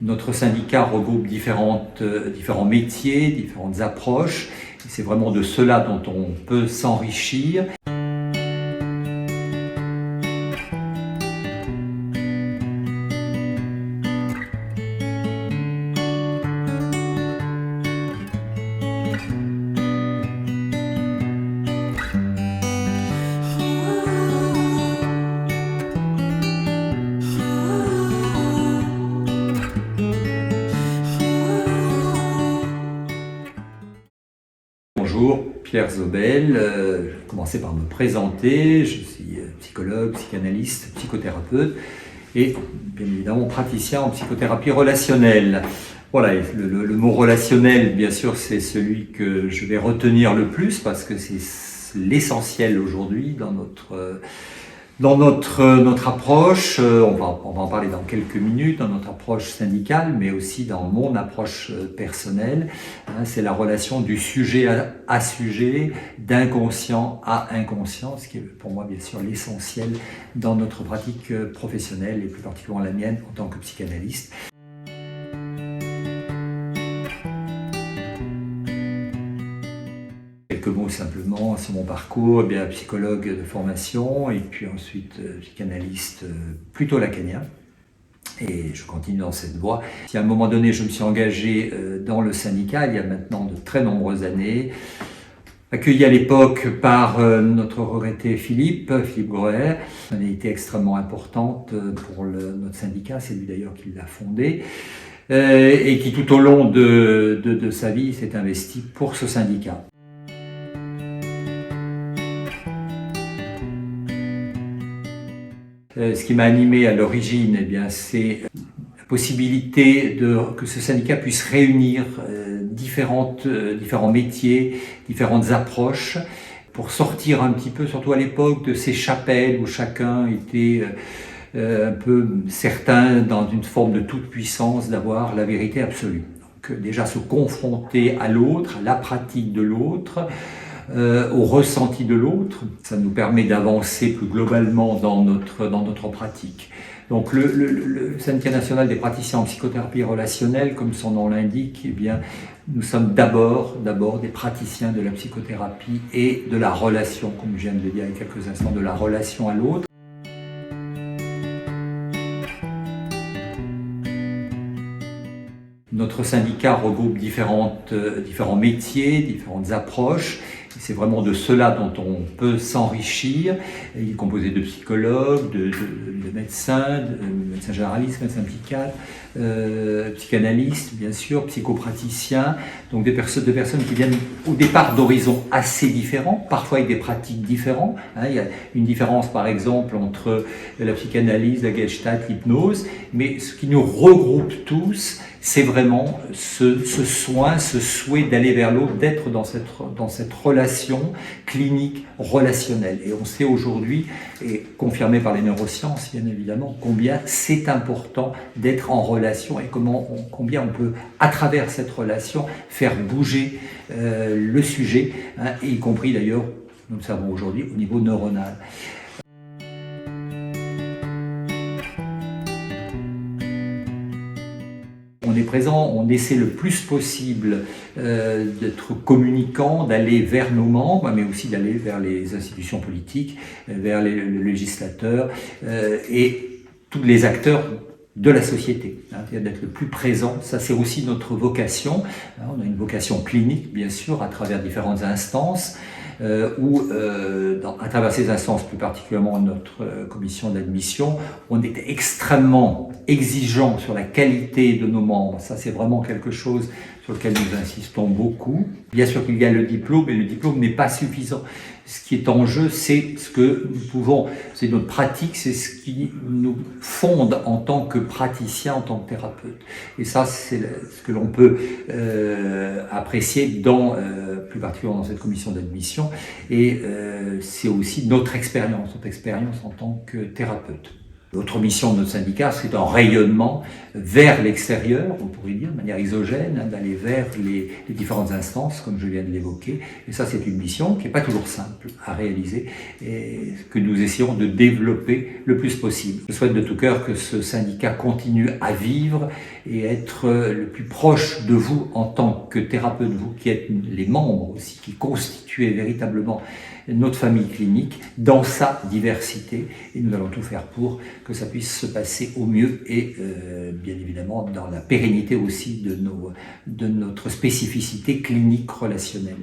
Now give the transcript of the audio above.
Notre syndicat regroupe différents métiers, différentes approches. C'est vraiment de cela dont on peut s'enrichir. Bonjour, Pierre Zobel. Je vais commencer par me présenter. Je suis psychologue, psychanalyste, psychothérapeute et bien évidemment praticien en psychothérapie relationnelle. Voilà, le mot relationnel, bien sûr, c'est celui que je vais retenir le plus parce que c'est l'essentiel aujourd'hui dans notre approche. On va en parler dans quelques minutes, dans notre approche syndicale, mais aussi dans mon approche personnelle. C'est la relation du sujet à sujet, d'inconscient à inconscient, ce qui est pour moi bien sûr l'essentiel dans notre pratique professionnelle et plus particulièrement la mienne en tant que psychanalyste. Quelques mots simplement sur mon parcours, psychologue de formation et puis ensuite psychanalyste plutôt lacanien. Et je continue dans cette voie. Si à un moment donné je me suis engagé dans le syndicat, il y a maintenant de très nombreuses années, accueilli à l'époque par notre regretté Philippe Groer, une été extrêmement importante pour notre syndicat, c'est lui d'ailleurs qui l'a fondé, et qui tout au long de sa vie s'est investi pour ce syndicat. Ce qui m'a animé à l'origine, c'est la possibilité que ce syndicat puisse réunir différents métiers, différentes approches, pour sortir un petit peu, surtout à l'époque, de ces chapelles où chacun était un peu certain, dans une forme de toute puissance, d'avoir la vérité absolue. Donc déjà se confronter à l'autre, à la pratique de l'autre, au ressenti de l'autre, ça nous permet d'avancer plus globalement dans notre pratique. Donc le Syndicat national des praticiens en psychothérapie relationnelle, comme son nom l'indique, nous sommes d'abord des praticiens de la psychothérapie et de la relation, comme je viens de le dire il y a quelques instants, de la relation à l'autre. Notre syndicat regroupe différents métiers, différentes approches. C'est vraiment de cela dont on peut s'enrichir. Il est composé de psychologues, de médecins, de médecins généralistes, médecins psychiatres, psychanalystes, bien sûr, psychopraticiens. Donc des personnes qui viennent au départ d'horizons assez différents, parfois avec des pratiques différentes. Il y a une différence par exemple entre la psychanalyse, la gestalt, l'hypnose, mais ce qui nous regroupe tous, c'est vraiment ce soin, ce souhait d'aller vers l'autre, d'être dans cette relation clinique relationnelle. Et on sait aujourd'hui, et confirmé par les neurosciences bien évidemment, combien c'est important d'être en relation et combien on peut, à travers cette relation, faire bouger le sujet, y compris d'ailleurs, nous le savons aujourd'hui, au niveau neuronal. On est présent, on essaie le plus possible d'être communicant, d'aller vers nos membres, mais aussi d'aller vers les institutions politiques, vers le législateur et tous les acteurs de la société, c'est-à-dire d'être le plus présent. Ça, c'est aussi notre vocation. On a une vocation clinique, bien sûr, à travers différentes instances, à travers ces instances, plus particulièrement notre commission d'admission, on est extrêmement exigeant sur la qualité de nos membres. Ça, c'est vraiment quelque chose sur lequel nous insistons beaucoup. Bien sûr qu'il y a le diplôme, mais le diplôme n'est pas suffisant. Ce qui est en jeu, c'est ce que nous pouvons, c'est notre pratique, c'est ce qui nous fonde en tant que praticien, en tant que thérapeute. Et ça, c'est ce que l'on peut apprécier plus particulièrement dans cette commission d'admission. Et c'est aussi notre expérience en tant que thérapeute. L'autre mission de notre syndicat, c'est un rayonnement vers l'extérieur, on pourrait dire, de manière isogène, d'aller vers les différentes instances, comme je viens de l'évoquer. Et ça, c'est une mission qui n'est pas toujours simple à réaliser et que nous essayons de développer le plus possible. Je souhaite de tout cœur que ce syndicat continue à vivre et être le plus proche de vous en tant que thérapeute, vous qui êtes les membres aussi, qui constituez véritablement notre famille clinique dans sa diversité, et nous allons tout faire pour que ça puisse se passer au mieux et bien évidemment dans la pérennité aussi de notre spécificité clinique relationnelle.